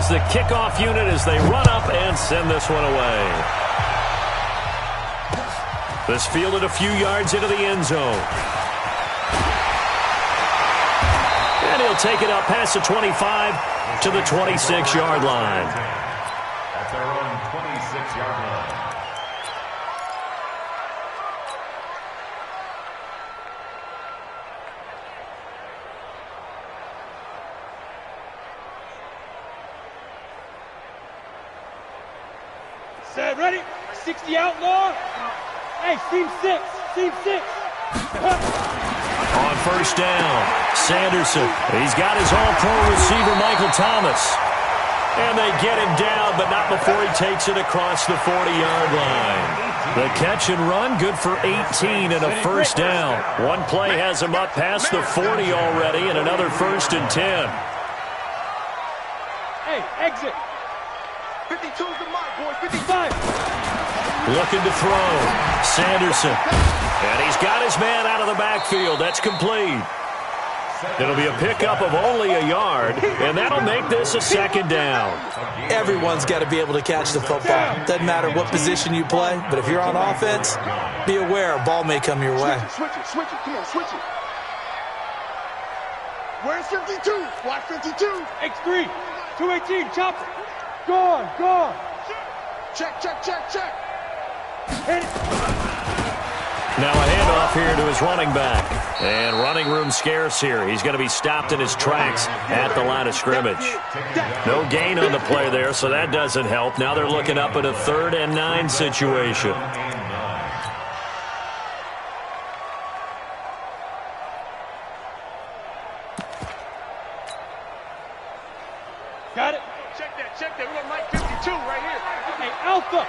is the kickoff unit as they run up and send this one away. This fielded a few yards into the end zone. And he'll take it up past the 25 to the 26-yard line. At their own 26-yard line. Set, ready? 60 outlaw. Hey, seam 6. Seam 6. On first down, Sanderson. He's got his all-pro receiver, Michael Thomas. And they get him down, but not before he takes it across the 40-yard line. The catch and run, good for 18 and a first down. One play has him up past the 40 already, and another 1st and 10. Hey, exit. 52's the mark, boys. 55. Looking to throw. Sanderson. And he's got his man out of the backfield. That's complete. It'll be a pickup of only a yard, and that'll make this a second down. Everyone's got to be able to catch the football. Doesn't matter what position you play, but if you're on offense, be aware a ball may come your way. Switch it. Come on, switch it. Where's 52? Watch 52. X3. 218, chop it. Gone. Check. Hit it. Now a handoff here to his running back. And running room scarce here. He's going to be stopped in his tracks at the line of scrimmage. No gain on the play there, so that doesn't help. Now they're looking up at a 3rd and 9 situation. Got it. Check that. We got Mike 52 right here. Hey, Alpha.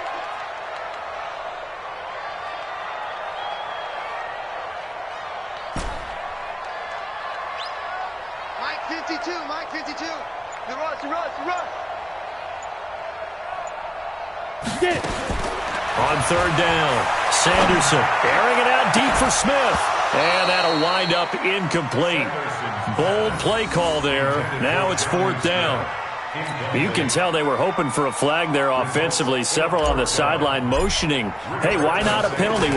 Mike 52. The rush. Get it. On 3rd down, Sanderson airing it out deep for Smith. And that'll wind up incomplete. Bold play call there. Now it's 4th down. You can tell they were hoping for a flag there offensively. Several on the sideline motioning. Hey, why not a penalty?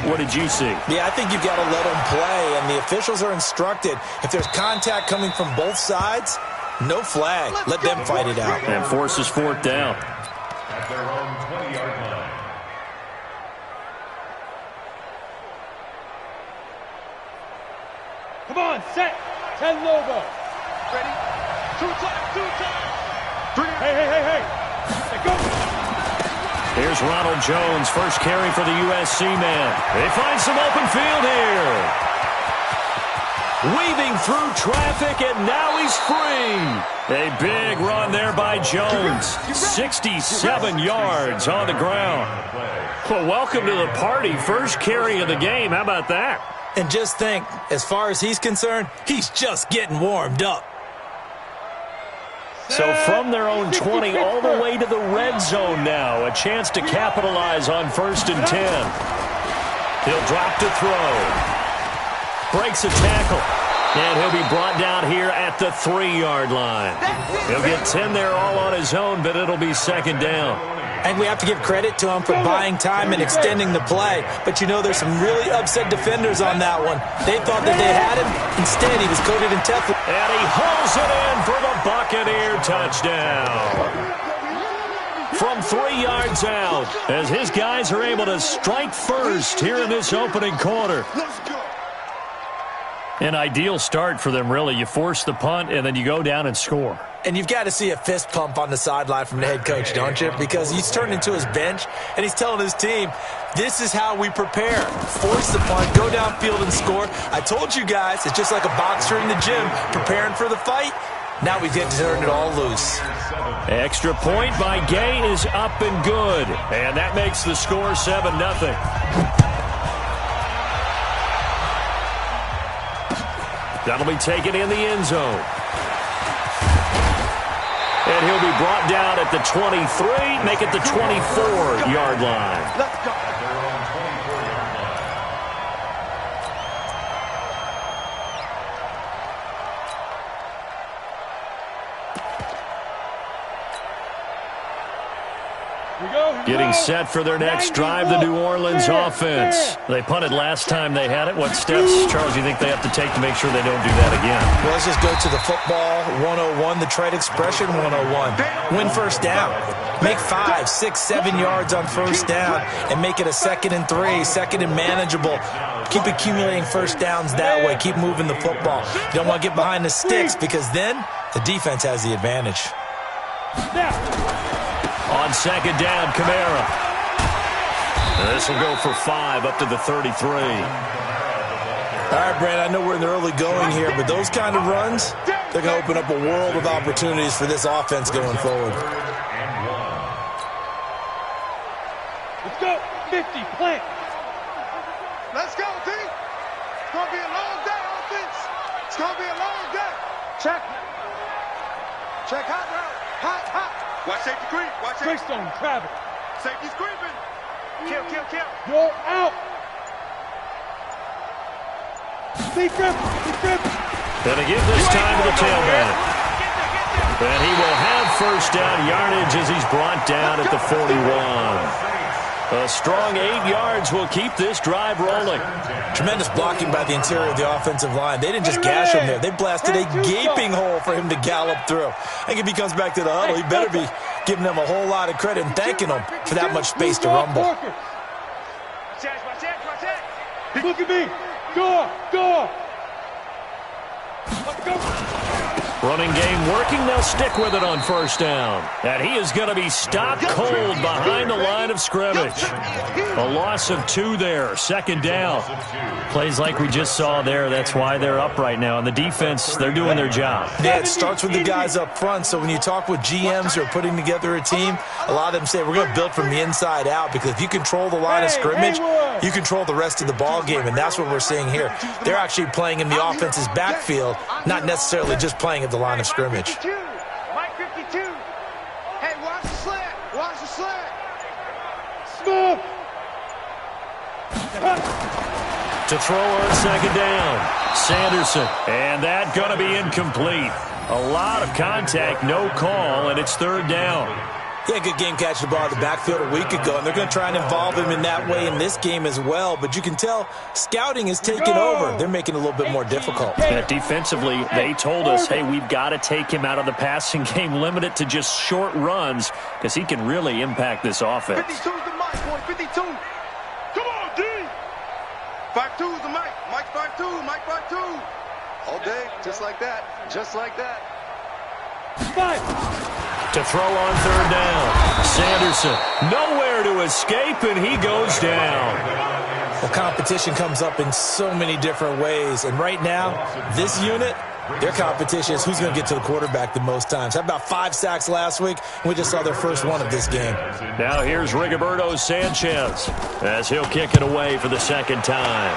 What did you see? Yeah, I think you've got to let them play, and the officials are instructed. If there's contact coming from both sides, no flag. Let them fight it out. And forces 4th down. At their own 20-yard line. Come on, set. 10 Lobo. Ready? Two times. Hey. Let go. Here's Ronald Jones, first carry for the USC man. They find some open field here. Weaving through traffic, and now he's free. A big run there by Jones. 67 yards on the ground. Well, welcome to the party. First carry of the game. How about that? And just think, as far as he's concerned, he's just getting warmed up. So from their own 20 all the way to the red zone now. A chance to capitalize on 1st and 10. He'll drop to throw. Breaks a tackle. And he'll be brought down here at the 3-yard line. He'll get 10 there all on his own, but it'll be 2nd down. And we have to give credit to him for buying time and extending the play. But you know, there's some really upset defenders on that one. They thought that they had him. Instead, he was coated in Teflon. And he hauls it in for the Buccaneer touchdown. From 3 yards out, as his guys are able to strike first here in this opening quarter. An ideal start for them, really. You force the punt, and then you go down and score. And you've got to see a fist pump on the sideline from the head coach, don't you? Because he's turned into his bench, and he's telling his team, this is how we prepare. Force the punt, go downfield and score. I told you guys, it's just like a boxer in the gym preparing for the fight. Now we get to turn it all loose. Extra point by Gay is up and good. And that makes the score 7-0. That'll be taken in the end zone. And he'll be brought down at the 23, make it the 24-yard line. Let's go. Getting set for their next drive, the New Orleans offense. They punted last time they had it. What steps, Charles, do you think they have to take to make sure they don't do that again? Well, let's just go to the football 101, the trade expression 101. Win first down. Make 5, 6, 7 yards on first down and make it a 2nd and 3, 2nd and manageable. Keep accumulating first downs that way. Keep moving the football. You don't want to get behind the sticks because then the defense has the advantage. On 2nd down, Kamara. This will go for 5 up to the 33. All right, Brand, I know we're in the early going here, but those kind of runs, they're going to open up a world of opportunities for this offense going forward. Let's go. 50, plant. Let's go, D. It's going to be a long day, offense. It's going to be a long day. Check. Check hot route. Hot. Watch safety creep. Watch safety. Greystone, Travis. Safety's creeping. Kill. You're out. Be careful. Going to give this time to the tailback. And he will have first down yardage as he's brought down at the 41. A strong 8 yards will keep this drive rolling. Tremendous blocking by the interior of the offensive line. They didn't just gash him there. They blasted a gaping hole for him to gallop through. I think if he comes back to the huddle, he better be giving them a whole lot of credit and thanking them for that much space to rumble. Watch that. Look at me. Go. Let's go. Running game working. They'll stick with it on first down. And he is going to be stopped cold behind the line of scrimmage. A loss of 2 there. 2nd down. Plays like we just saw there. That's why they're up right now. And the defense, they're doing their job. Yeah, it starts with the guys up front. So when you talk with GMs who are putting together a team, a lot of them say we're going to build from the inside out because if you control the line of scrimmage, you control the rest of the ball game. And that's what we're seeing here. They're actually playing in the offense's backfield, not necessarily just playing at the line of scrimmage. Mike 52. Hey, watch the sled. Smooth. To throw on 2nd down. Sanderson. And that going to be incomplete. A lot of contact, no call, and it's 3rd down. Yeah, good game catching the ball in the backfield a week ago, and they're going to try and involve him in that way in this game as well. But you can tell scouting is taking over. They're making it a little bit more difficult. Yeah, defensively, they told us, hey, we've got to take him out of the passing game, limit it to just short runs because he can really impact this offense. 52's the mic, boy. 52. Come on, D. 52's the mic. Mike 52. Mike 52. All day, just like that. 5. To throw on 3rd down. Sanderson nowhere to escape, and he goes down. Well, competition comes up in so many different ways. And right now, this unit, their competition is who's going to get to the quarterback the most times. How about 5 sacks last week? We just saw their first one of this game. Now here's Rigoberto Sanchez as he'll kick it away for the 2nd time.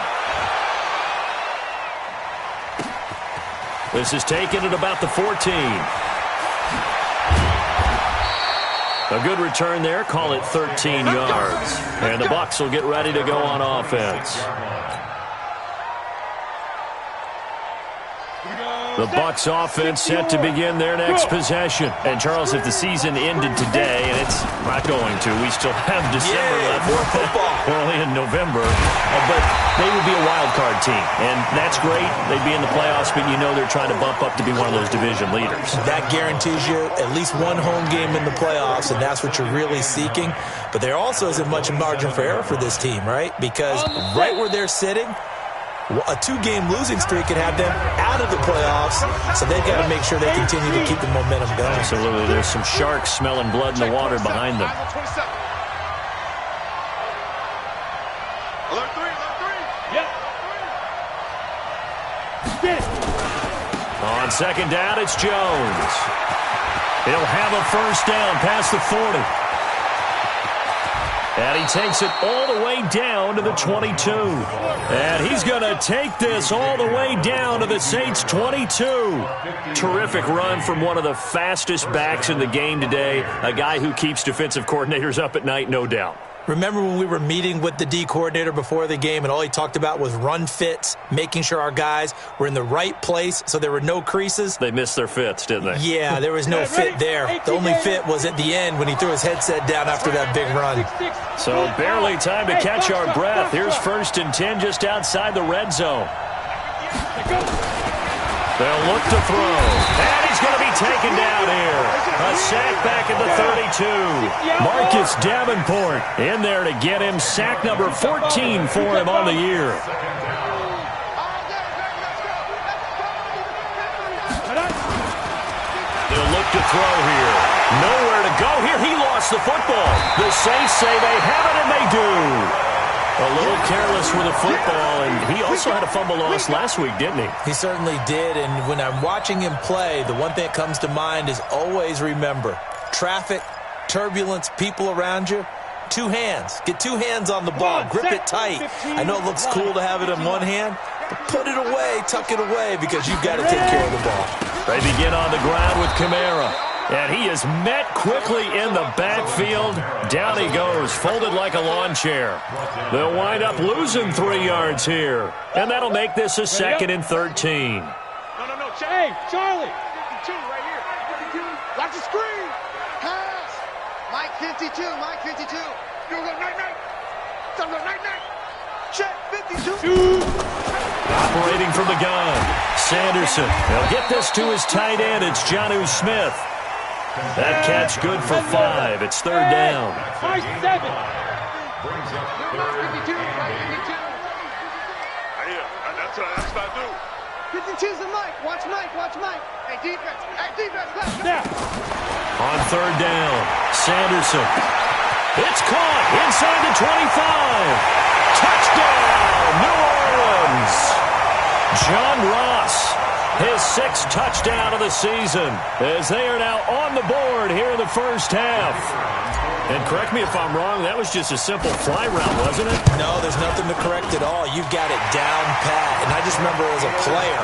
This is taken at about the 14. A good return there. Call it 13 yards. And the Bucs will get ready to go on offense. The Bucs offense set to begin their next possession. And, Charles, if the season ended today, and it's not going to, we still have December left. More football. We're only in November. But they would be a wild card team. And that's great. They'd be in the playoffs, but you know they're trying to bump up to be one of those division leaders. That guarantees you at least one home game in the playoffs, and that's what you're really seeking. But there also isn't much margin for error for this team, right? Because right where they're sitting, a 2-game losing streak could have them out of the playoffs, so they've got to make sure they continue to keep the momentum going. Absolutely. There's some sharks smelling blood in the water behind them. Alert 3. Yep. On 2nd down, it's Jones. He'll have a first down past the 40. And he takes it all the way down to the 22. And he's going to take this all the way down to the Saints' 22. Terrific run from one of the fastest backs in the game today. A guy who keeps defensive coordinators up at night, no doubt. Remember when we were meeting with the D coordinator before the game and all he talked about was run fits, making sure our guys were in the right place so there were no creases? They missed their fits, didn't they? Yeah, there was no fit there. The only fit was at the end when he threw his headset down after that big run. So barely time to catch our breath. Here's 1st and 10 just outside the red zone. They'll look to throw. And he's going to be taken down here. A sack back at the 32. Marcus Davenport in there to get him. Sack number 14 for him on the year. They'll look to throw here. Nowhere to go here. He lost the football. The Saints say they have it, and they do. A little careless with the football, and he also had a fumble loss last week, didn't he? He certainly did, and when I'm watching him play, the one thing that comes to mind is always remember, traffic, turbulence, people around you, 2 hands. Get 2 hands on the ball. Grip it tight. I know it looks cool to have it in one hand, but put it away, tuck it away, because you've got to take care of the ball. They begin on the ground with Kamara. And he is met quickly in the backfield. Down he goes, folded like a lawn chair. They'll wind up losing 3 yards here. And that'll make this a 2nd and 13. No. Hey, Charlie. 52 right here. 52. Watch the screen. Pass. Mike 52. Mike 52. You go night. Some go night. Check 52. Operating from the gun. Sanderson. He'll get this to his tight end. It's Jonnu Smith. That catch good for 5. It's 3rd down. 7. Right 52. That's what I do. 52's the Mike. Watch Mike. Hey, defense. Left. Now. On 3rd down, Sanderson. It's caught inside the 25. Touchdown, New Orleans. John Ross. His 6th touchdown of the season as they are now on the board here in the first half. And correct me if I'm wrong, that was just a simple fly route, wasn't it? No, there's nothing to correct at all. You've got it down pat. And I just remember as a player,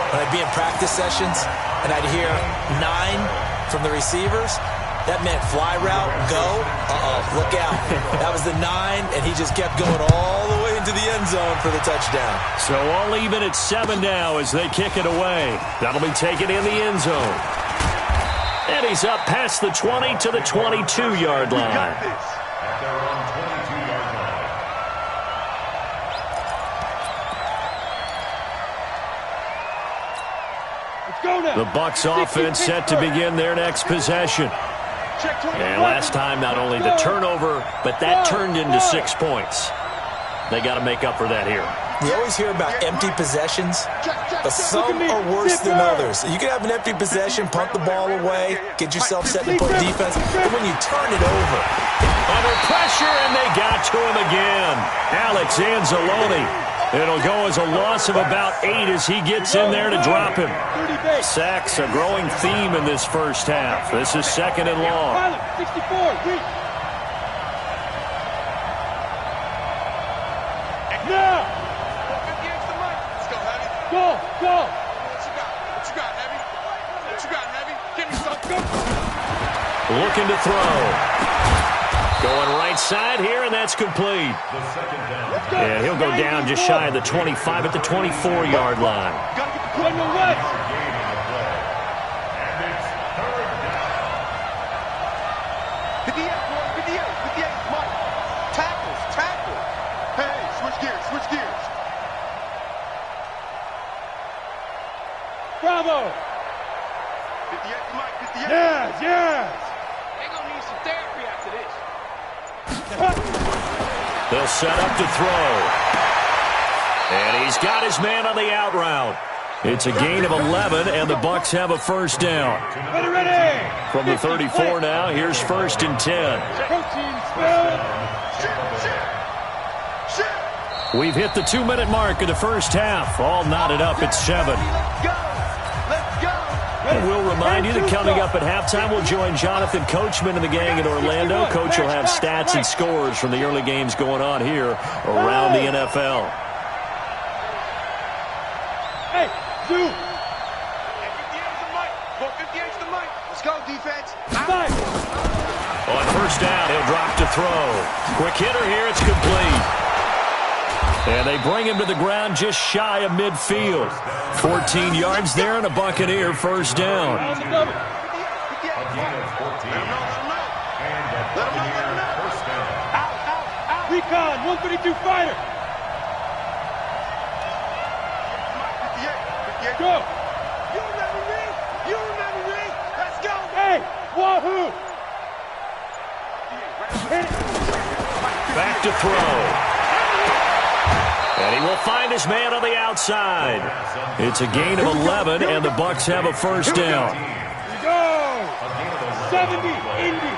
when I'd be in practice sessions and I'd hear 9 from the receivers, that meant fly route, go, look out. That was the 9, and he just kept going all the way into the end zone for the touchdown. So all even at 7 now as they kick it away. That'll be taken in the end zone. And he's up past the 20 to the 22-yard line. At their own 22-yard line. Let's go now. The Bucs offense set to begin their next possession. And last time, not only the turnover, but that turned into 6 points. They got to make up for that here. We always hear about empty possessions, but some are worse than others. You can have an empty possession, punt the ball away, get yourself set to play defense, but when you turn it over. Under pressure, and they got to him again. Alex Anzalone. It'll go as a loss of about 8 as he gets in there to drop him. Sacks, a growing theme in this first half. This is 2nd and long. 64. Now. Go. What you got, Heavy? Give me something. Looking to throw. Going right side here, and that's complete. And he'll go down just shy of the 25 at the 24-yard line. Gotta get the play on the right. And it's 3rd down. 58, Mike. Tackle. Hey, switch gears. Bravo. 58, Mike. 58. Yes. They're gonna need some therapy after this. They'll set up to throw. And he's got his man on the out route. It's a gain of 11, and the Bucs have a 1st down. Ready. From the 34 now, here's 1st and 10. Protein spell. We've hit the 2-minute mark of the first half. All knotted up at 7. And we'll remind you that coming up at halftime, we'll join Jonathan Coachman and the gang in Orlando. Coach will have stats and scores from the early games going on here around the NFL. Hey, Zoo. 58's the Mike. Let's go, defense. On first down, he'll drop to throw. Quick hitter here, it's complete. And they bring him to the ground just shy of midfield. 14 yards there and a Buccaneer first down. Recon, 132 fighter. Go. You remember me? You remember me? Let's go. Hey, wahoo. Back to throw. And he will find his man on the outside. It's a gain of 11, and the Bucs have a first down. Go. 70, Indy.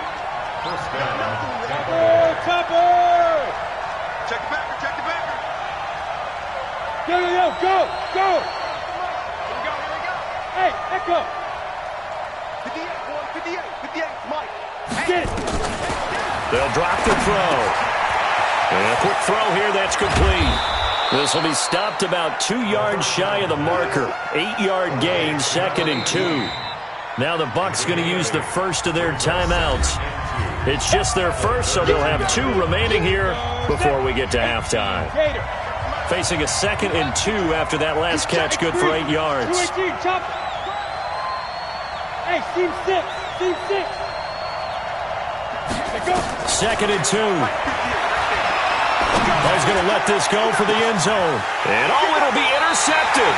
Chopper. Check the backer, check the backer. Yo, go. Here we go. Hey, Echo. 58, boy, 58, Mike. Get it. They'll drop the throw. And a quick throw here, that's complete. This will be stopped about 2 yards shy of the marker. 8-yard gain, 2nd and 2. Now the Bucs going to use the first of their timeouts. It's just their first, so they'll have 2 remaining here before we get to halftime. Facing a 2nd and 2 after that last catch, good for 8 yards. 218, chop. Hey, team 6. 2nd and 2. He's going to let this go for the end zone. And it'll be intercepted.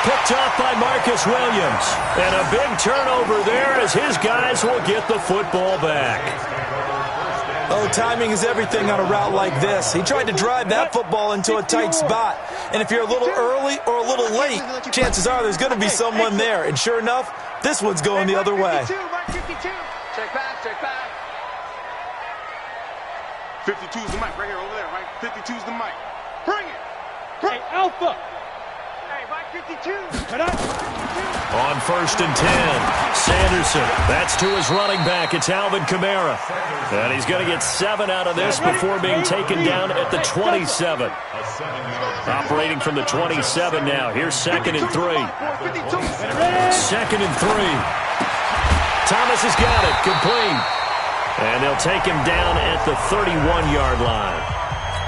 Picked off by Marcus Williams. And a big turnover there as his guys will get the football back. Oh, timing is everything on a route like this. He tried to drive that football into a tight spot. And if you're a little early or a little late, chances are there's going to be someone there. And sure enough, this one's going the other way. Mike 52. Check back. 52's the mic right here, over there, right? 52's the mic. Bring it. Hey, Alpha. Hey, Mike 52. On first and 10, Sanderson. That's to his running back. It's Alvin Kamara. And he's going to get 7 out of this before being taken down at the 27. Operating from the 27 now. Here's 2nd and 3. 2nd and 3. Thomas has got it. Complete. And they'll take him down at the 31-yard line.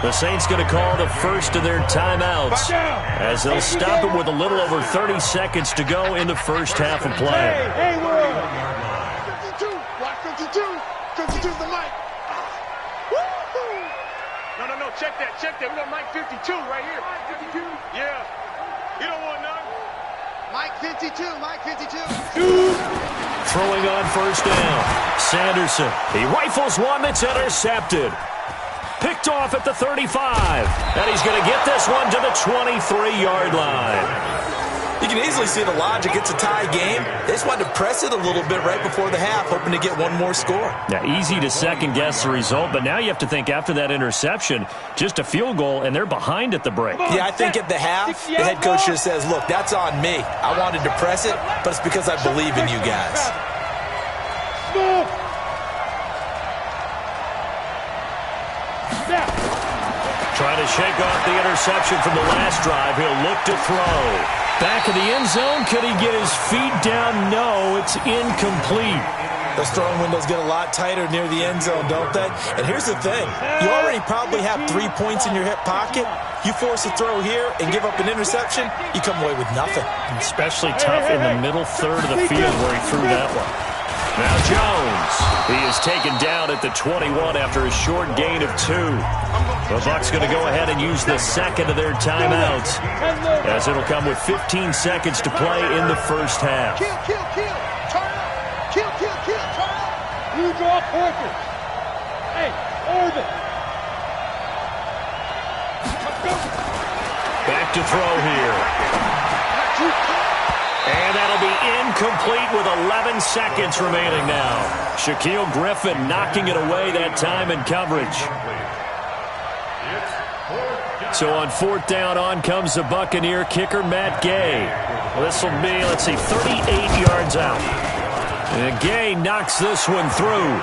The Saints going to call the first of their timeouts as they'll stop it with a little over 30 seconds to go in the first half of play. Hey, 52. Block 52. 52's the mic. No. Check that. We got Mike 52 right here. Mike 52? Yeah. You don't want none. Mike 52. Throwing on first down. Sanderson. He rifles one that's intercepted. Picked off at the 35. And he's going to get this one to the 23-yard line. You can easily see the logic. It's a tie game. They just wanted to press it a little bit right before the half, hoping to get one more score. Now, easy to second-guess the result, but now you have to think after that interception, just a field goal, and they're behind at the break. Yeah, I think at the half, the head coach just says, look, that's on me. I wanted to press it, but it's because I believe in you guys. Trying to shake off the interception from the last drive. He'll look to throw. Back of the end zone. Could he get his feet down? No, it's incomplete. Those throwing windows get a lot tighter near the end zone, don't they? And here's the thing. You already probably have 3 points in your hip pocket. You force a throw here and give up an interception, you come away with nothing. Especially tough in the middle third of the field where he threw that one. Now Jones. He is taken down at the 21 after a short gain of 2. The Bucs going to go ahead and use the second of their timeouts, as it'll come with 15 seconds to play in the first half. Kill. Turn up. Kill. Turn up. You draw portraits. Hey, orbit. Back to throw here. And that'll be incomplete with 11 seconds remaining now. Shaquille Griffin knocking it away that time in coverage. So on 4th down, on comes the Buccaneer kicker, Matt Gay. Well, this will be, 38 yards out. And Gay knocks this one through.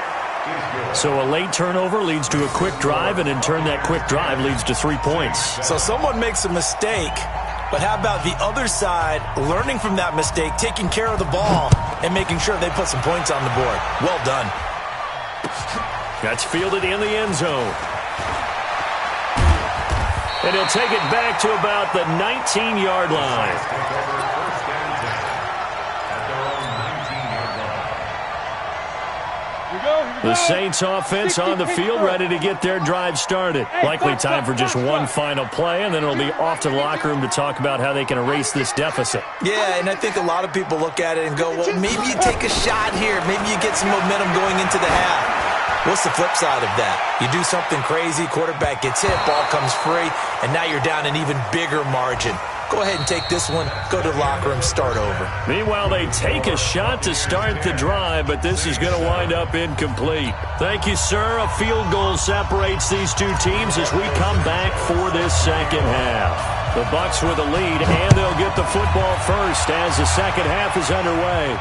So a late turnover leads to a quick drive, and in turn that quick drive leads to 3 points. So someone makes a mistake, but how about the other side learning from that mistake, taking care of the ball, and making sure they put some points on the board? Well done. That's fielded in the end zone. And he'll take it back to about the 19-yard line. The Saints offense on the field, ready to get their drive started. Likely time for just one final play, and then it'll be off to the locker room to talk about how they can erase this deficit. Yeah, and I think a lot of people look at it and go, well, maybe you take a shot here. Maybe you get some momentum going into the half. What's the flip side of that? You do something crazy, quarterback gets hit, ball comes free, and now you're down an even bigger margin. Go ahead and take this one, go to the locker room, start over. Meanwhile, they take a shot to start the drive, but this is going to wind up incomplete. Thank you, sir. A field goal separates these two teams as we come back for this second half. The Bucs with a lead, and they'll get the football first as the second half is underway.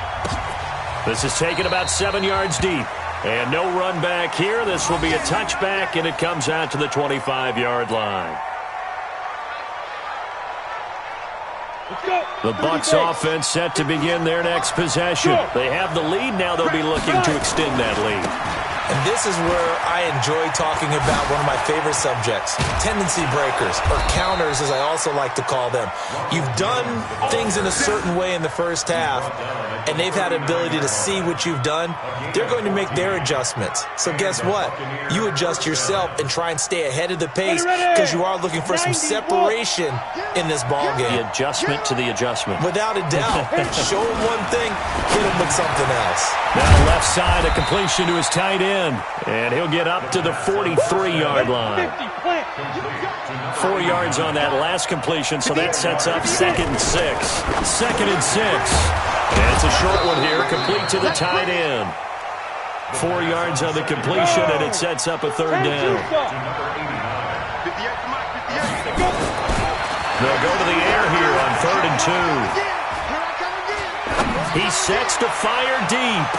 This is taken about 7 yards deep. And no run back here. This will be a touchback, and it comes out to the 25-yard line. The Bucs offense set to begin their next possession. They have the lead. Now they'll be looking to extend that lead. And this is where I enjoy talking about one of my favorite subjects, tendency breakers, or counters as I also like to call them. You've done things in a certain way in the first half, and they've had the ability to see what you've done. They're going to make their adjustments. So guess what? You adjust yourself and try and stay ahead of the pace because you are looking for some separation in this ballgame. The adjustment to the adjustment. Without a doubt. Show him one thing, hit him with something else. Now left side, a completion to his tight end. And he'll get up to the 43-yard line. 4 yards on that last completion, so that sets up 2nd and 6. 2nd and 6. And it's a short one here, complete to the tight end. 4 yards on the completion, and it sets up a 3rd down. They'll go to the air here on 3rd and 2. He sets to fire deep.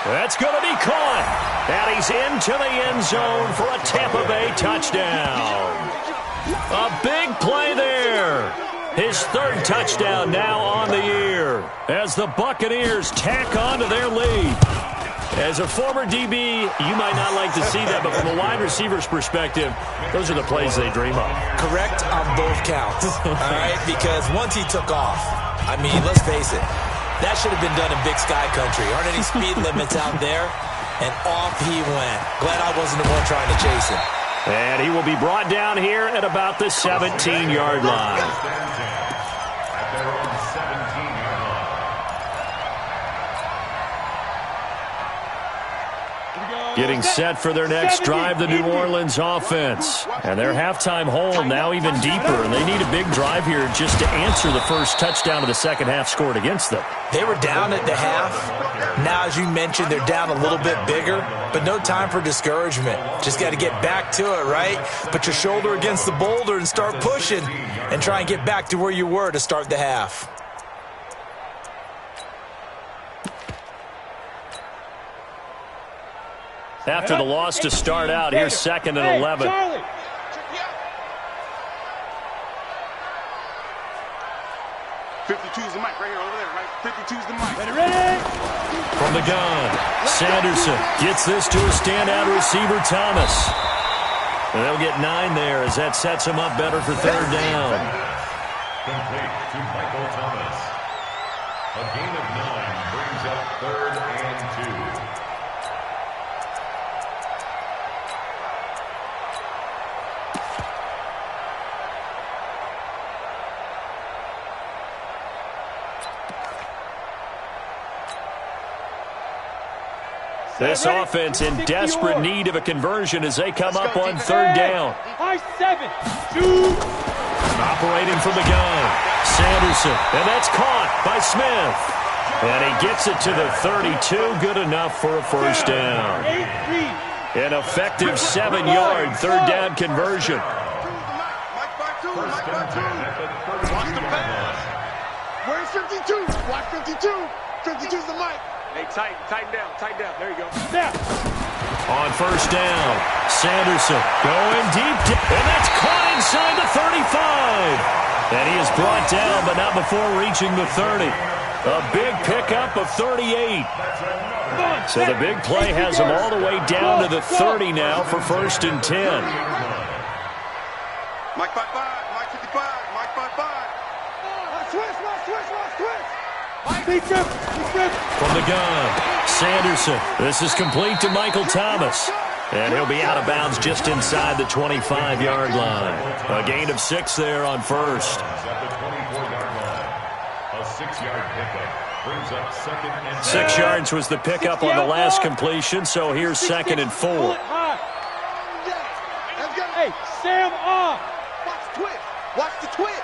That's going to be caught. And he's into the end zone for a Tampa Bay touchdown. A big play there. His 3rd touchdown now on the year as the Buccaneers tack on to their lead. As a former DB, you might not like to see that, but from a wide receiver's perspective, those are the plays they dream of. Correct on both counts, all right? Because once he took off, I mean, let's face it, that should have been done in Big Sky Country. Aren't any speed limits out there? And off he went. Glad I wasn't the one trying to chase him. And he will be brought down here at about the 17-yard line. Getting set for their next drive, the New Orleans offense. And their halftime hole now even deeper, and they need a big drive here just to answer the first touchdown of the second half scored against them. They were down at the half. Now, as you mentioned, they're down a little bit bigger, but no time for discouragement. Just got to get back to it, right? Put your shoulder against the boulder and start pushing and try and get back to where you were to start the half. After the loss to start out, here's 2nd and 11. 52's the mic right here, over there, right? 52's the mic. Ready? From the gun, Sanderson gets this to a standout receiver, Thomas. And they'll get 9 there as that sets him up better for 3rd down. Complete to Michael Thomas. A gain of 9 brings up 3rd and 2. This offense in desperate need of a conversion as they come up on 3rd down. High 7, 2. Operating from the gun, Sanderson, and that's caught by Smith. And he gets it to the 32, good enough for a 1st down. An effective 7-yard 3rd down conversion. Watch the pass. Where's 52? Watch 52. 52's the mic. Hey, tighten down. There you go. Now. On 1st down, Sanderson going deep, and that's caught inside the 35. And he is brought down, but not before reaching the 30. A big pickup of 38. So the big play has them all the way down to the 30 now for 1st and 10. Mike 5-5, Mike 55, Mike 5-5. Switch. From the gun, Sanderson. This is complete to Michael Thomas. And he'll be out of bounds just inside the 25-yard line. A gain of 6 there on 1st. At the 24-yard line. A 6-yard pickup brings up 2nd and 6 yards was the pickup on the last completion, so here's 2nd and 4. Hey, Sam off. Watch the twist.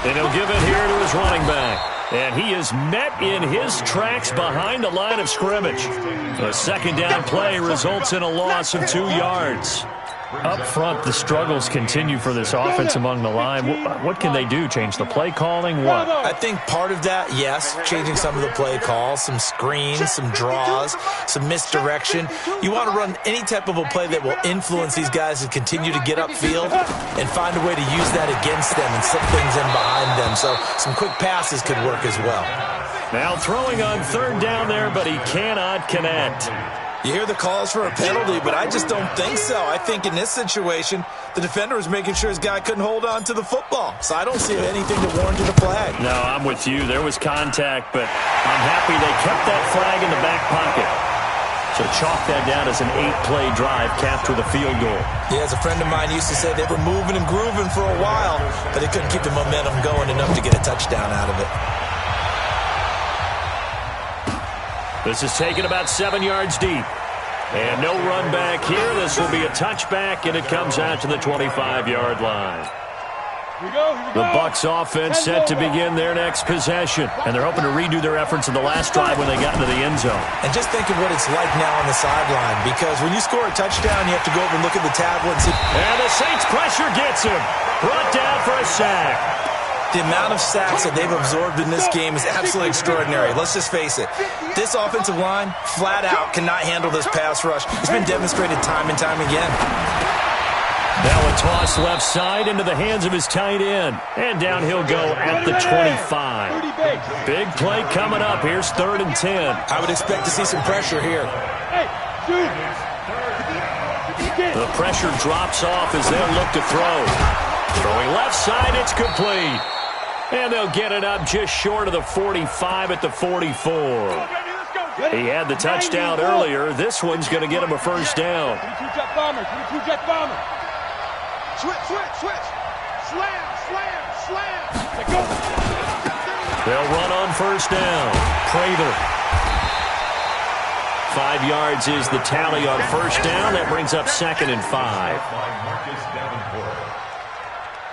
And he'll give it here to his running back. And he is met in his tracks behind the line of scrimmage. A 2nd down play results in a loss of 2 yards. Up front, the struggles continue for this offense among the line. What can they do? Change the play calling? What? I think part of that, yes, changing some of the play calls, some screens, some draws, some misdirection. You want to run any type of a play that will influence these guys to continue to get upfield and find a way to use that against them and slip things in behind them. So some quick passes could work as well. Now throwing on 3rd down there, but he cannot connect. You hear the calls for a penalty, but I just don't think so. I think in this situation, the defender was making sure his guy couldn't hold on to the football. So I don't see anything to warrant a flag. No, I'm with you. There was contact, but I'm happy they kept that flag in the back pocket. So chalk that down as an 8-play drive capped with a field goal. Yeah, as a friend of mine used to say, they were moving and grooving for a while, but they couldn't keep the momentum going enough to get a touchdown out of it. This is taken about 7 yards deep. And no run back here. This will be a touchback, and it comes out to the 25-yard line. Here we go. The Bucs offense set to begin their next possession. And they're hoping to redo their efforts in the last drive when they got into the end zone. And just think of what it's like now on the sideline, because when you score a touchdown, you have to go over and look at the tablet and see. And the Saints pressure gets him. Brought down for a sack. The amount of sacks that they've absorbed in this game is absolutely extraordinary. Let's just face it. This offensive line, flat out, cannot handle this pass rush. It's been demonstrated time and time again. Now a toss left side into the hands of his tight end. And down he'll go at the 25. Big play coming up. Here's 3rd and 10. I would expect to see some pressure here. The pressure drops off as they'll look to throw. Throwing left side, it's complete. And they'll get it up just short of the 45 at the 44. He had the touchdown earlier. This one's going to get him a 1st down. 22-jet bomber. 22-jet bomber. Switch. Slam. Let's go. They'll run on 1st down. Prather. 5 yards is the tally on 1st down. That brings up 2nd and 5.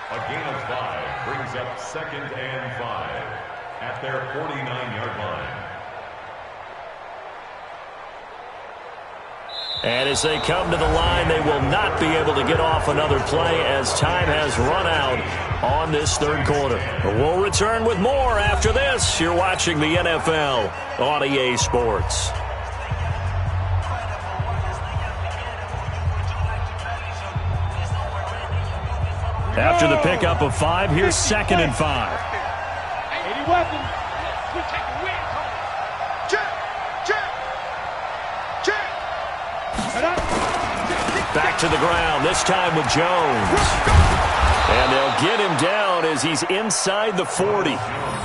A gain of 5 brings up 2nd and 5 at their 49-yard line. And as they come to the line, they will not be able to get off another play as time has run out on this 3rd quarter. We'll return with more after this. You're watching the NFL on EA Sports. After the pickup of 5, here's 2nd and 5. 80 weapons. Back to the ground, this time with Jones. And they'll get him down as he's inside the 40.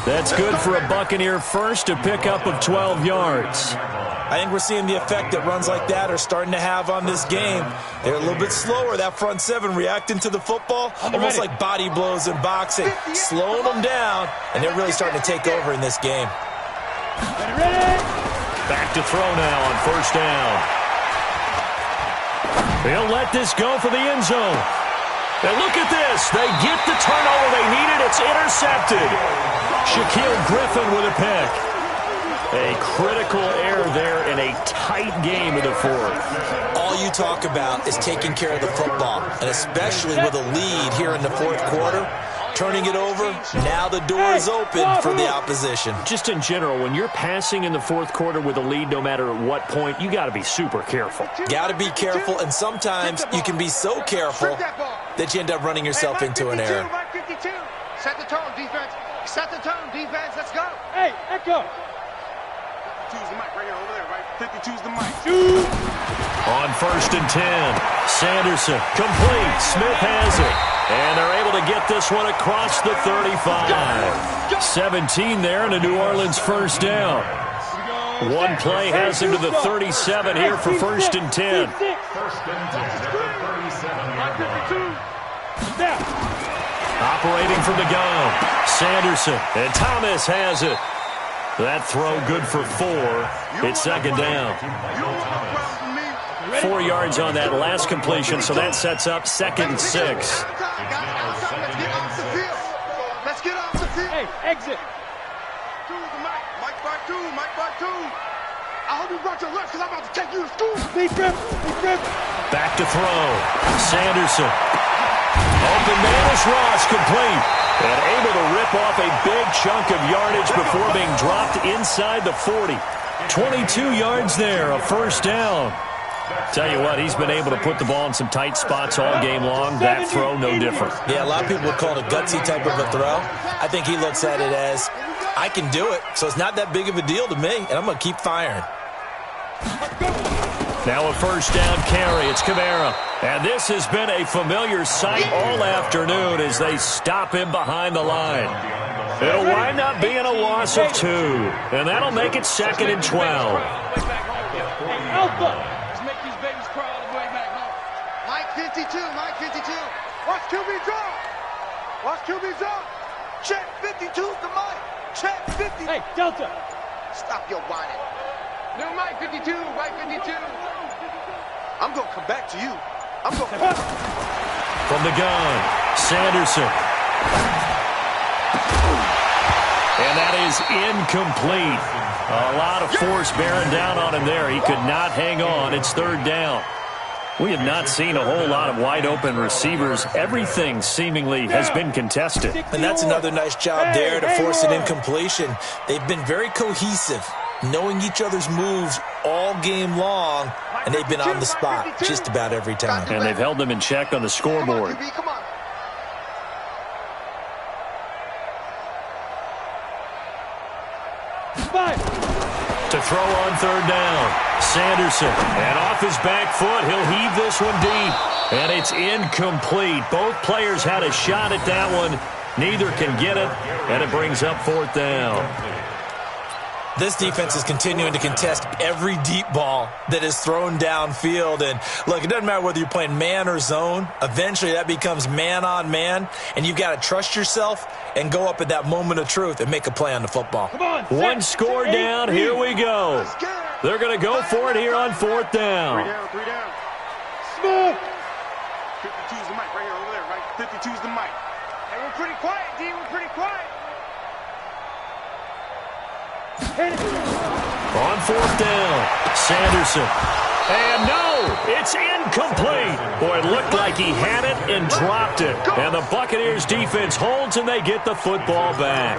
That's good for a Buccaneer first, a pickup of 12 yards. I think we're seeing the effect that runs like that are starting to have on this game. They're a little bit slower, that front 7, reacting to the football, almost like body blows in boxing, slowing them down, and they're really starting to take over in this game. Back to throw now on 1st down. They'll let this go for the end zone. And look at this. They get the turnover they needed. It's intercepted. Shaquille Griffin with a pick. A critical error there in a tight game of the 4th. All you talk about is taking care of the football, and especially with a lead here in the 4th quarter, turning it over, now the door is open for the opposition. Just in general, when you're passing in the 4th quarter with a lead, no matter at what point, you got to be super careful. Got to be careful, and sometimes you can be so careful that you end up running yourself into an error. Set the tone, defense. Set the tone, defense. Let's go. Hey, Echo. 52's the mic right here, over there, right? 52's the mic. On 1st and 10, Sanderson, complete. Smith has it. And they're able to get this one across the 35. 17 there and a New Orleans first down. One play has him to the 37 here for 1st and 10. First and 10 at the 37-yard line. Operating from the gun, Sanderson, and Thomas has it. That throw good for 4. It's 2nd down. 4 yards on that last completion, so that sets up 2nd and 6. Let's get off the field. Hey, exit. Mike by two. I hope you brought your lunch because I'm about to take you to school. Big rip. Back to throw. Sanderson. Open man is Ross, complete. And able to rip off a big chunk of yardage before being dropped inside the 40. 22 yards there, a first down. Tell you what, he's been able to put the ball in some tight spots all game long. That throw, no different. Yeah, a lot of people would call it a gutsy type of a throw. I think he looks at it as, I can do it, so it's not that big of a deal to me, and I'm going to keep firing. Now a first down carry. It's Kamara. And this has been a familiar sight all afternoon as they stop him behind the line. It'll wind up being a loss of 2. And that'll make it 2nd and 12. Alpha. Let's make these babies crawl all the way back home. Mike 52. Watch QB draw. Check 52's the mic. Check 50. Hey, Delta. Stop your whining. No, Mike 52. Mike 52. I'm going to come back to you. From the gun, Sanderson. And that is incomplete. A lot of force bearing down on him there. He could not hang on. It's 3rd down. We have not seen a whole lot of wide-open receivers. Everything seemingly has been contested. And that's another nice job there to force an incompletion. They've been very cohesive, knowing each other's moves all game long, and they've been on the spot just about every time. And they've held them in check on the scoreboard. Come on. To throw on 3rd down, Sanderson. And off his back foot, he'll heave this one deep. And it's incomplete. Both players had a shot at that one. Neither can get it, and it brings up 4th down. This defense is continuing to contest every deep ball that is thrown downfield. And look, it doesn't matter whether you're playing man or zone. Eventually that becomes man on man, and you've got to trust yourself and go up at that moment of truth and make a play on the football. Come on. One score down. Here we go. They're going to go for it here on 4th down. 3 down. Smooth. 52's the mic right here, over there, right? 52's the mic. Hey, we're pretty quiet, D. We're pretty quiet. On 4th down, Sanderson. And no, it's incomplete. Boy, it looked like he had it and dropped it. And the Buccaneers defense holds and they get the football back.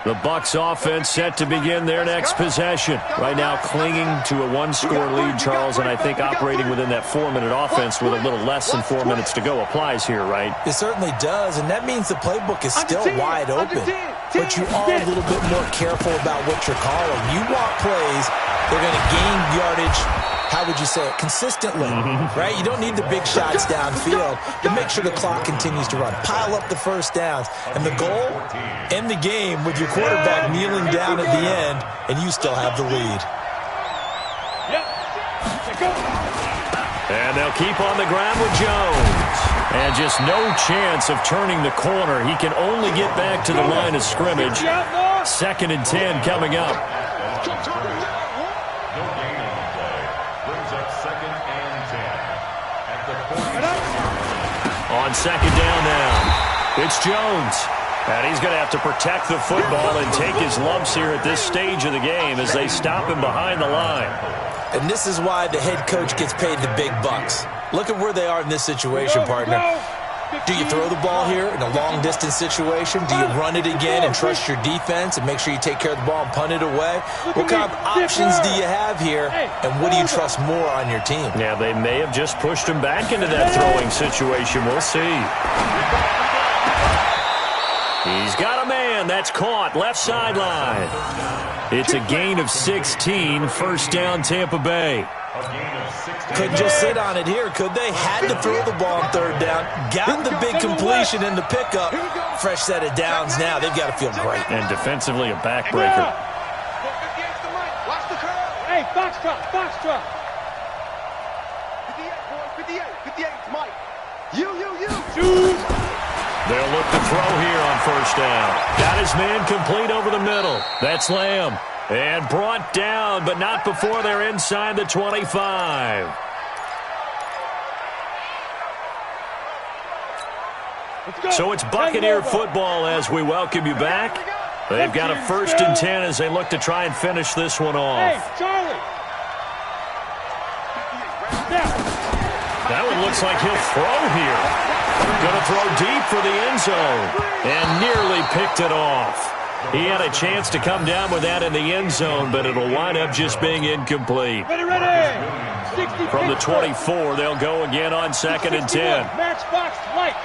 The Bucs offense set to begin their next possession. Right now clinging to a 1-score lead, Charles, and I think operating within that 4-minute offense with a little less than 4 minutes to go applies here, right? It certainly does, and that means the playbook is still wide open. But you are a little bit more careful about what you're calling. You want plays, they're going to gain yardage, how would you say it, consistently, right? You don't need the big shots downfield to make sure the clock continues to run. Pile up the first downs. And the goal, end the game with your quarterback kneeling down at the end, and you still have the lead. And they'll keep on the ground with Jones. And just no chance of turning the corner. He can only get back to the line of scrimmage. 2nd and 10 coming up. On 2nd down now, it's Jones. And he's going to have to protect the football and take his lumps here at this stage of the game as they stop him behind the line. And this is why the head coach gets paid the big bucks. Look at where they are in this situation, partner. Do you throw the ball here in a long-distance situation? Do you run it again and trust your defense and make sure you take care of the ball and punt it away? What kind of options do you have here, and what do you trust more on your team? Yeah, they may have just pushed him back into that throwing situation. We'll see. He's got a man. That's caught. Left sideline. It's a gain of 16. First down, Tampa Bay. Couldn't just sit on it here, could they? Had to throw the ball on third down. Got the big completion in the pickup. Fresh set of downs now. They've got to feel great. And defensively, a backbreaker. Hey, Foxtrot, Foxtrot. 58, boys, 58, 58, Mike. You. They'll look to throw here on first down. Got his man complete over the middle. That's Lamb. And brought down, but not before they're inside the 25. So it's Buccaneer football as we welcome you back. They've got a 1st and 10 as they look to try and finish this one off. Hey, Charlie. That one looks like he'll throw here. Going to throw deep for the end zone. And nearly picked it off. He had a chance to come down with that in the end zone, but it'll wind up just being incomplete. Ready. From the 24, they'll go again on 2nd and 10. Matchbox lights.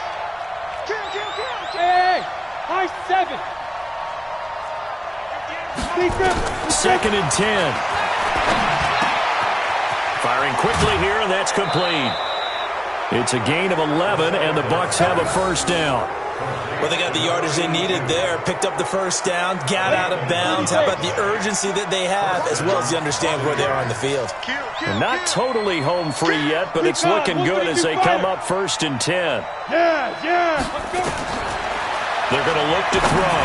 Hey, high 7. 2nd and 10. Firing quickly here, and that's complete. It's a gain of 11, and the Bucs have a first down. Well, they got the yardage they needed there. Picked up the first down, got out of bounds. How about the urgency that they have, as well as you understand where they are on the field? They're not totally home free yet, but it's looking good as they come up 1st and 10. Yeah. They're going to look to throw.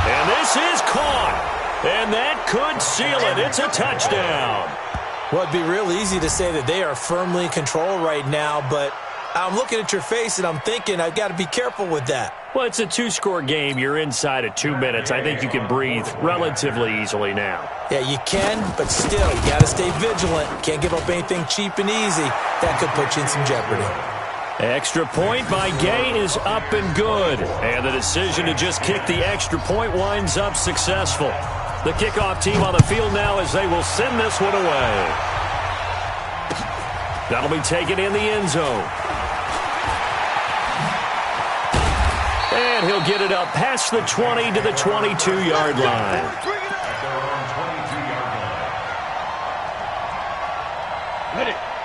And this is caught. And that could seal it. It's a touchdown. Well, it'd be real easy to say that they are firmly in control right now, but I'm looking at your face and I'm thinking I've got to be careful with that. Well, it's a 2-score game. You're inside of 2 minutes. I think you can breathe relatively easily now. Yeah, you can, but still, you got to stay vigilant. Can't give up anything cheap and easy. That could put you in some jeopardy. Extra point by Gay is up and good. And the decision to just kick the extra point winds up successful. The kickoff team on the field now as they will send this one away. That'll be taken in the end zone. And he'll get it up past the 20 to the 22-yard line.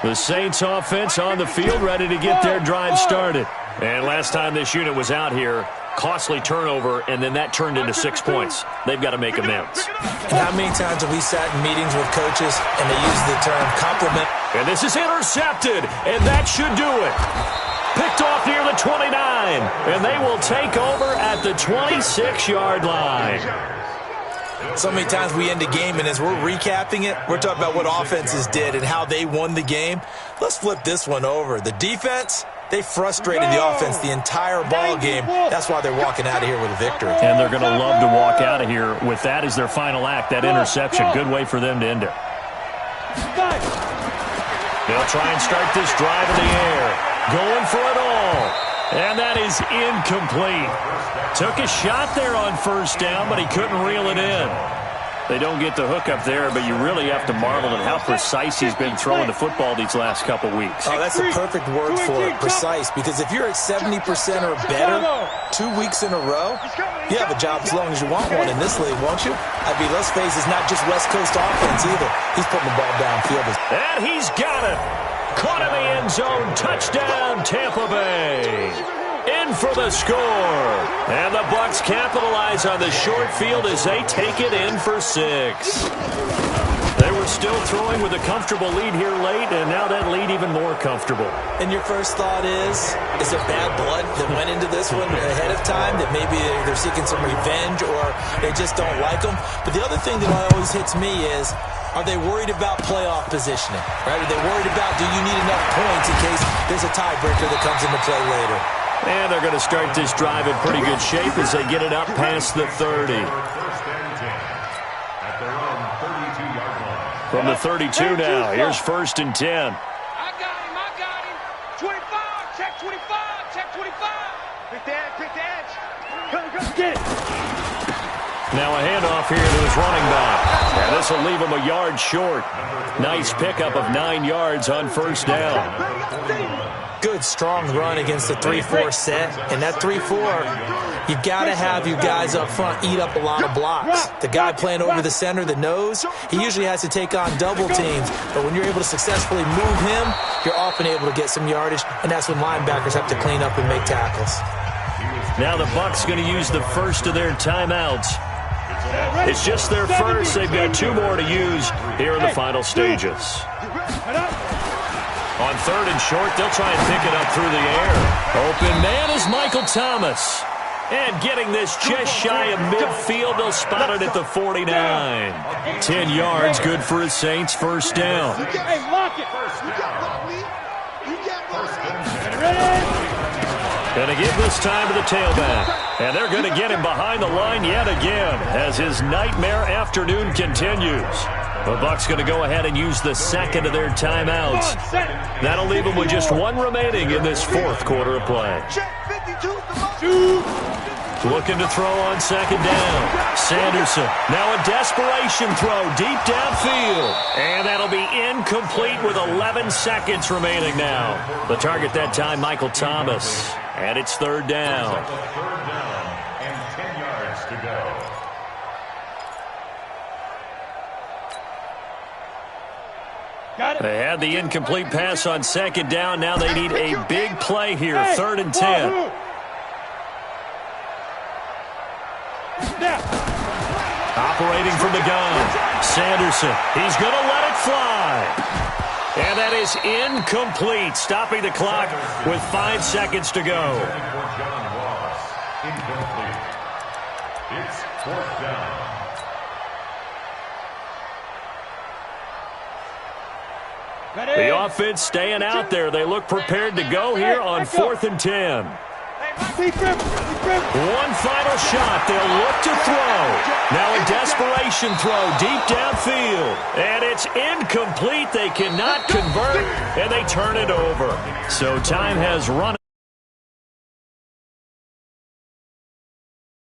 The Saints offense on the field ready to get their drive started. And last time this unit was out here, costly turnover, and then that turned into 6 points. They've got to make amends. And how many times have we sat in meetings with coaches and they use the term compliment? And this is intercepted, and that should do it. Picked off near the 29, and they will take over at the 26-yard line. So many times we end a game, and as we're recapping it, we're talking about what offenses did and how they won the game. Let's flip this one over. The defense, they frustrated the offense the entire ball game. That's why they're walking out of here with a victory. And they're going to love to walk out of here with that as their final act, that interception. Good way for them to end it. They'll try and start this drive in the air. Going for it all. And that is incomplete. Took a shot there on first down, but he couldn't reel it in. They don't get the hook up there, but you really have to marvel at how precise he's been throwing the football these last couple weeks. Oh, that's the perfect word for it, precise, because if you're at 70% or better 2 weeks in a row, you have a job as long as you want one in this league, won't you? I mean, let's face it, it's not just West Coast offense either. He's putting the ball downfield. And he's got it. Caught in the end zone. Touchdown, Tampa Bay. In for the score. And the Bucs capitalize on the short field as they take it in for 6. They were still throwing with a comfortable lead here late, and now that lead even more comfortable. And your first thought is there bad blood that went into this one ahead of time, that maybe they're seeking some revenge or they just don't like them? But the other thing that always hits me is, are they worried about playoff positioning? Right? Are they worried about, do you need enough points in case there's a tiebreaker that comes into play later? And they're going to start this drive in pretty good shape as they get it up past the 30. From the 32 now, here's 1st and 10. I got him. 25, check 25, Pick the edge, pick the edge. Come, get it. Now a handoff here to his running back. And this will leave him a yard short. Nice pickup of 9 yards on first down. Good, strong run against the 3-4 set. And that 3-4, you've got to have you guys up front eat up a lot of blocks. The guy playing over the center, the nose, he usually has to take on double teams. But when you're able to successfully move him, you're often able to get some yardage, and that's when linebackers have to clean up and make tackles. Now the Bucs going to use the first of their timeouts. It's just their first. They've got 2 more to use here in the final stages. On 3rd and short, they'll try and pick it up through the air. Open man is Michael Thomas. And getting this just shy of midfield, they'll spot it at the 49. 10 yards, good for his Saints, first down. Hey, lock it. Going to give this time to the tailback. And they're going to get him behind the line yet again as his nightmare afternoon continues. The Bucs going to go ahead and use the second of their timeouts. That'll leave them with just 1 remaining in this 4th quarter of play. Looking to throw on 2nd down. Sanderson. Now a desperation throw deep downfield. And that'll be incomplete with 11 seconds remaining now. The target that time, Michael Thomas. And it's 3rd down. 3rd down and 10 yards to go. They had the incomplete pass on 2nd down. Now they need a big play here. 3rd and 10. Operating from the gun. Sanderson. He's going to let it fly. And that is incomplete. Stopping the clock with 5 seconds to go. John Ross, incomplete. It's 4th down. The offense staying out there. They look prepared to go here on 4th and 10. One final shot. They'll look to throw. Now a desperation throw deep downfield. And it's incomplete. They cannot convert, and they turn it over. So time has run.